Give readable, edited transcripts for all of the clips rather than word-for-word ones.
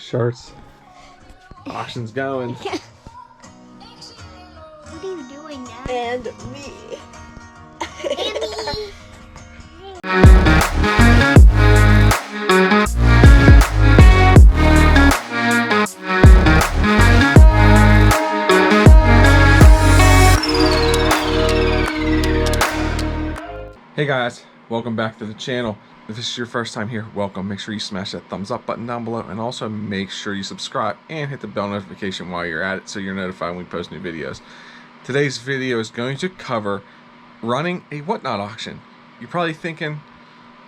shirts. Auction's going. What are you doing now? And me. Hey guys, welcome back to the channel. If this is your first time here, welcome. Make sure you smash that thumbs up button down below, and also make sure you subscribe and hit the bell notification while you're at it so you're notified when we post new videos. Today's video is going to cover running a whatnot auction. You're probably thinking,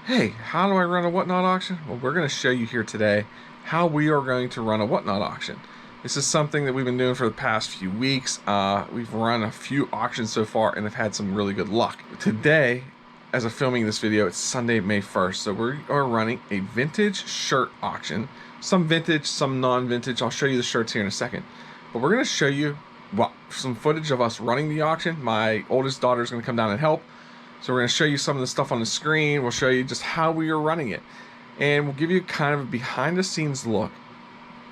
hey, how do I run a whatnot auction? Well, we're going to show you here today how we are going to run a whatnot auction. This is something that we've been doing for the past few weeks. We've run a few auctions so far and have had some really good luck. Today, as of filming this video, it's Sunday, May 1st. So we are running a vintage shirt auction. Some vintage, some non-vintage. I'll show you the shirts here in a second. But we're going to show you some footage of us running the auction. My oldest daughter is going to come down and help. So we're going to show you some of the stuff on the screen. We'll show you just how we are running it. And we'll give you kind of a behind-the-scenes look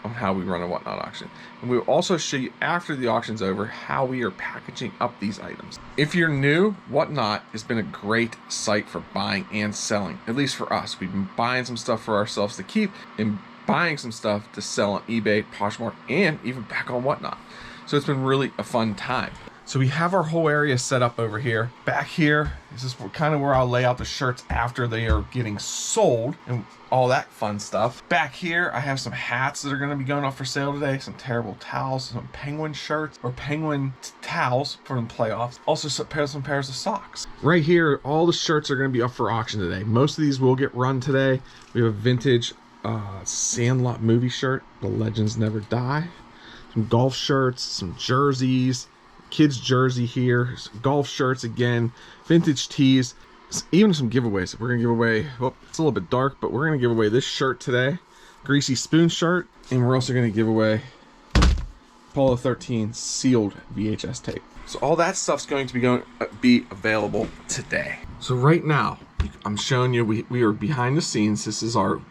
on how we run a whatnot auction. And we'll also show you after the auction's over how we are packaging up these items. If you're new, whatnot has been a great site for buying and selling, at least for us. We've been buying some stuff for ourselves to keep and buying some stuff to sell on eBay, Poshmark, and even back on whatnot. So it's been really a fun time. So we have our whole area set up over here. Back here, this is kind of where I'll lay out the shirts after they are getting sold and all that fun stuff. Back here, I have some hats that are going to be going off for sale today. Some terrible towels, some penguin shirts or penguin towels for the playoffs. Also some pairs of socks. Right here, all the shirts are going to be up for auction today. Most of these will get run today. We have a vintage Sandlot movie shirt, The Legends Never Die. Some golf shirts, some jerseys, kids jersey here, golf shirts again, vintage tees, even some giveaways. We're gonna give away, well, it's a little bit dark, but we're gonna give away this shirt today, Greasy Spoon shirt, and we're also gonna give away Apollo 13 sealed VHS tape. So all that stuff's going to be available today. So right now, I'm showing you we are behind the scenes. This is our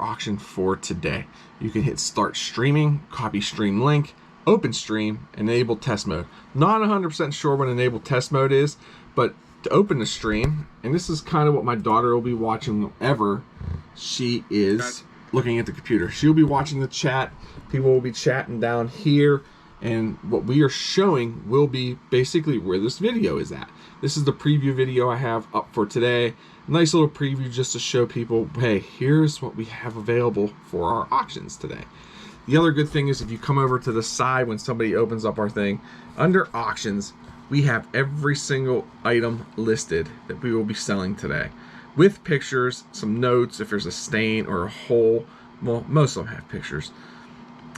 auction for today. You can hit start streaming, copy stream link, open stream, enable test mode. Not 100% sure what enable test mode is, but to open the stream, and this is kind of what my daughter will be watching whenever she is looking at the computer. She'll be watching the chat. People will be chatting down here, and what we are showing will be basically where this video is at. This is the preview video I have up for today. Nice little preview just to show people, hey, here's what we have available for our auctions today. The other good thing is if you come over to the side when somebody opens up our thing, under auctions, we have every single item listed that we will be selling today. With pictures, some notes, if there's a stain or a hole. Well, most of them have pictures.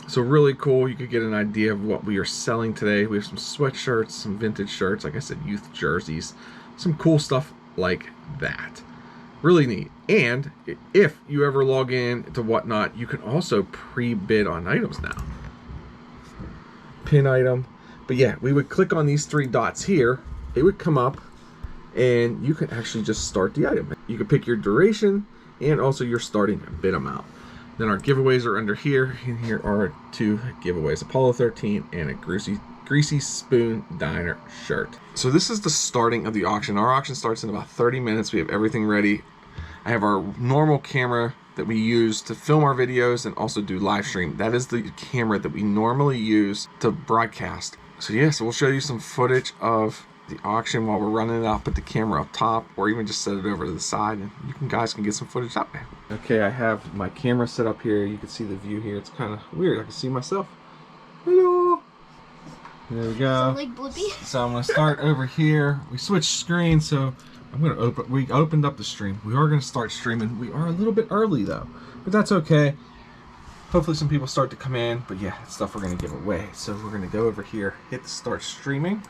So really cool, you could get an idea of what we are selling today. We have some sweatshirts, some vintage shirts, like I said, youth jerseys, some cool stuff like that. Really neat. And if you ever log in to whatnot, you can also pre-bid on items now. Pin item. But yeah, we would click on these three dots here. It would come up and you can actually just start the item. You can pick your duration and also your starting bid amount. Then our giveaways are under here, and here are two giveaways, Apollo 13 and a Greasy Spoon Diner shirt. So this is the starting of the auction. Our auction starts in about 30 minutes. We have everything ready. I have our normal camera that we use to film our videos and also do live stream. That is the camera that we normally use to broadcast. So yeah, so we'll show you some footage of the auction while we're running it. I'll put the camera up top or even just set it over to the side and guys can get some footage that way. Okay, I have my camera set up here. You can see the view here. It's kind of weird. I can see myself. Hello. There we go. Like Blippi. So I'm gonna start over here. We switched screens, so we opened up the stream. We are gonna start streaming. We are a little bit early though, but that's okay. Hopefully some people start to come in, but yeah, it's stuff we're gonna give away. So we're gonna go over here, hit the start streaming.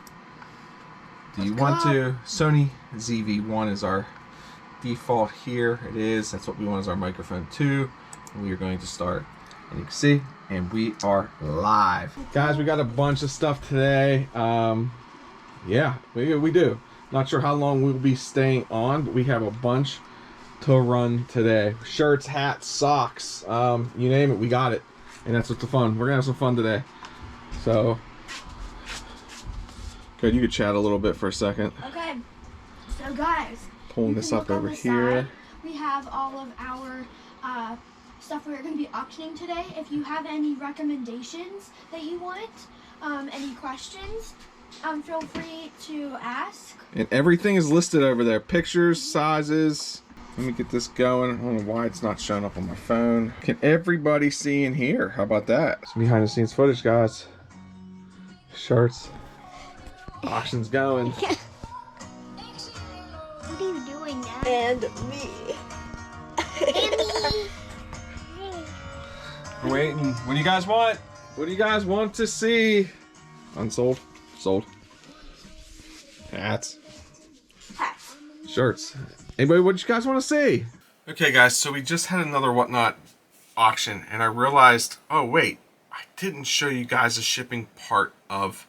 Do you want to? Sony ZV-1 is our default here. It is. That's what we want as our microphone too. And we are going to start. And you can see, and we are live. Guys, we got a bunch of stuff today. Yeah, we do. Not sure how long we'll be staying on, but we have a bunch to run today. Shirts, hats, socks, you name it, we got it. And that's what's the fun. We're gonna have some fun today. So, good. You could chat a little bit for a second. Okay. So guys, Pulling this up over here. Side. We have all of our stuff we're going to be auctioning today. If you have any recommendations that you want, any questions, feel free to ask. And everything is listed over there. Pictures, sizes. Let me get this going. I don't know why it's not showing up on my phone. Can everybody see and hear? How about that? Some behind the scenes footage, guys. Shirts. Auction's going. What are you doing now? And me. We're waiting. What do you guys want? What do you guys want to see? Unsold. Sold. Hats. Hats. Shirts. Anybody, what you guys want to see? Okay, guys, so we just had another Whatnot auction, and I realized, oh, wait, I didn't show you guys the shipping part of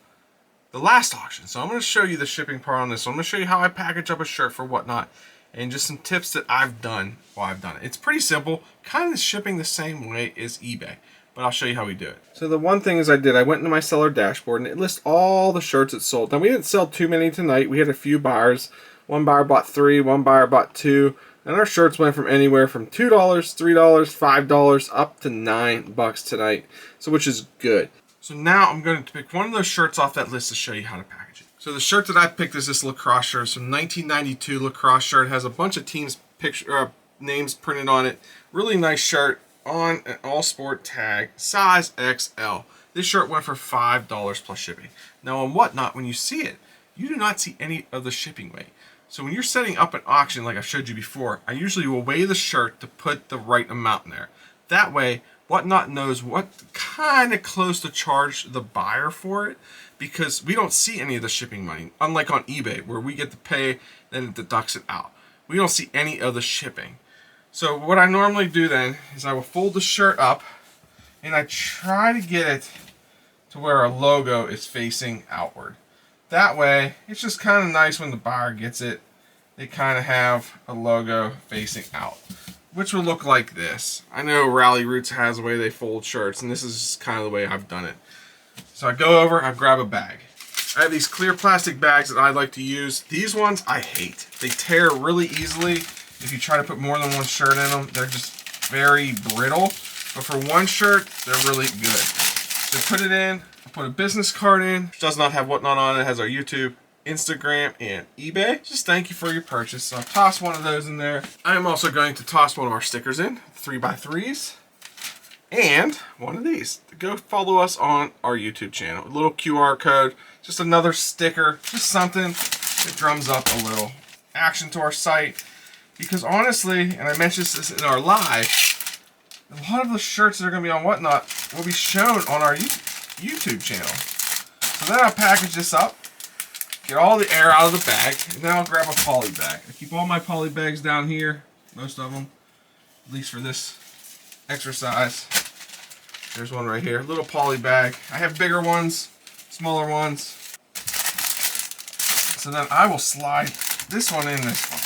the last auction. So I'm going to show you the shipping part on this. So I'm going to show you how I package up a shirt for Whatnot, and just some tips that I've done while I've done it. It's pretty simple, kind of shipping the same way as eBay, but I'll show you how we do it. So the one thing is I went into my seller dashboard and it lists all the shirts it sold. Now we didn't sell too many tonight. We had a few buyers. One buyer bought 3, one buyer bought 2, and our shirts went from anywhere from $2, $3, $5 up to $9 tonight, so which is good. So now I'm going to pick one of those shirts off that list to show you how to package it. So the shirt that I picked is this lacrosse shirt. It's from 1992 lacrosse shirt. It has a bunch of teams' names printed on it. Really nice shirt on an all sport tag, size XL. This shirt went for $5 plus shipping. Now on Whatnot, when you see it, you do not see any of the shipping weight. So when you're setting up an auction like I showed you before, I usually will weigh the shirt to put the right amount in there. That way, Whatnot knows what kind of close to charge the buyer for it, because we don't see any of the shipping money, unlike on eBay where we get to pay, then it deducts it out. We don't see any of the shipping. So what I normally do then is I will fold the shirt up and I try to get it to where our logo is facing outward. That way, it's just kind of nice when the buyer gets it. They kind of have a logo facing out, which will look like this. I know Rally Roots has a way they fold shirts, and this is just kind of the way I've done it. So I go over, I grab a bag. I have these clear plastic bags that I like to use. These ones I hate. They tear really easily. If you try to put more than one shirt in them, they're just very brittle. But for one shirt, they're really good. So put it in. Put a business card in. It does not have Whatnot on it. It has our YouTube, Instagram, and eBay. Just thank you for your purchase. So I'll toss one of those in there. I am also going to toss one of our stickers in, 3x3s, and one of these. Go follow us on our YouTube channel. A little QR code, just another sticker, just something that drums up a little action to our site. Because honestly, and I mentioned this in our live, a lot of the shirts that are going to be on Whatnot will be shown on our YouTube channel. So then I'll package this up, get all the air out of the bag, and then I'll grab a poly bag. I keep all my poly bags down here, most of them, at least for this exercise. There's one right here, little poly bag. I have bigger ones, smaller ones. So then I will slide this one in this one.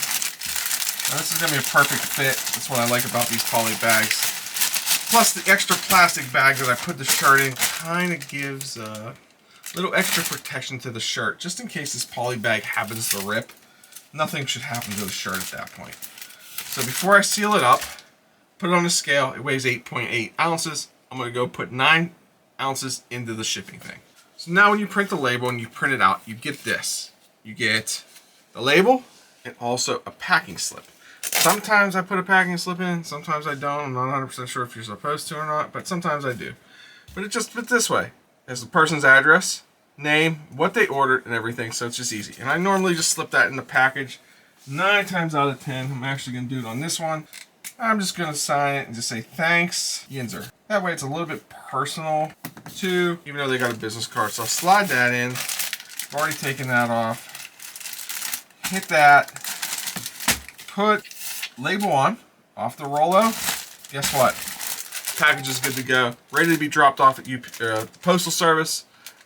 Now this is going to be a perfect fit. That's what I like about these poly bags. Plus the extra plastic bag that I put the shirt in kind of gives a little extra protection to the shirt, just in case this poly bag happens to rip. Nothing should happen to the shirt at that point. So before I seal it up, put it on the scale. It weighs 8.8 ounces. I'm going to go put 9 ounces into the shipping thing. So now when you print the label and you print it out, you get this. You get the label and also a packing slip. Sometimes I put a packing slip in, sometimes I don't. I'm not 100% sure if you're supposed to or not, but sometimes I do. But it just fits this way. There's the person's address, name, what they ordered, and everything, so it's just easy. And I normally just slip that in the package. 9 times out of 10, I'm actually going to do it on this one. I'm just going to sign it and just say, thanks, Yinzer. That way it's a little bit personal, too, even though they got a business card. So I'll slide that in. I've already taken that off. Hit that. Put label on, off the Rollo. Guess what? Package is good to go. Ready to be dropped off at Postal Service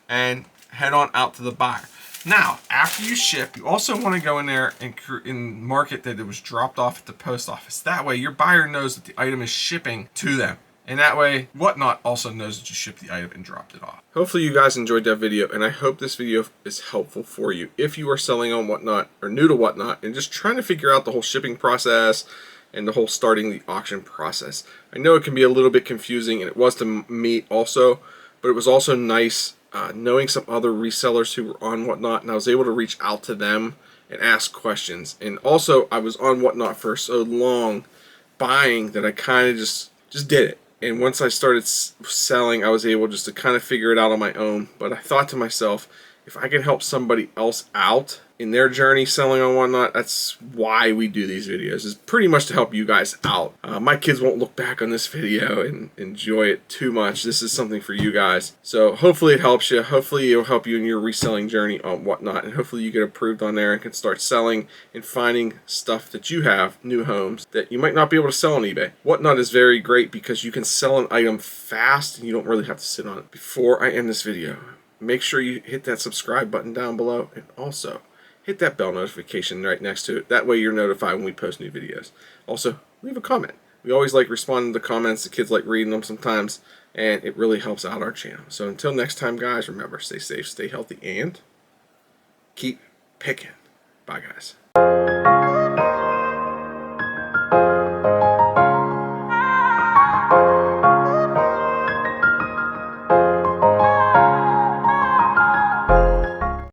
and head on out to the buyer. Now, after you ship, you also want to go in there and mark it that it was dropped off at the post office. That way, your buyer knows that the item is shipping to them. And that way, Whatnot also knows that you shipped the item and dropped it off. Hopefully you guys enjoyed that video, and I hope this video is helpful for you if you are selling on Whatnot or new to Whatnot and just trying to figure out the whole shipping process and the whole starting the auction process. I know it can be a little bit confusing, and it was to me also, but it was also nice knowing some other resellers who were on Whatnot, and I was able to reach out to them and ask questions. And also, I was on Whatnot for so long buying that I kind of just did it. And once I started selling, I was able just to kind of figure it out on my own. But I thought to myself, if I can help somebody else out in their journey selling on Whatnot, that's why we do these videos, is pretty much to help you guys out. My kids won't look back on this video and enjoy it too much. This is something for you guys. So hopefully it helps you. Hopefully it'll help you in your reselling journey on Whatnot. And hopefully you get approved on there and can start selling and finding stuff that you have, new homes, that you might not be able to sell on eBay. Whatnot is very great because you can sell an item fast and you don't really have to sit on it. Before I end this video, make sure you hit that subscribe button down below, and also hit that bell notification right next to it. That way you're notified when we post new videos. Also, leave a comment. We always like responding to comments. The kids like reading them sometimes, and it really helps out our channel. So until next time, guys, remember, stay safe, stay healthy, and keep picking. Bye, guys.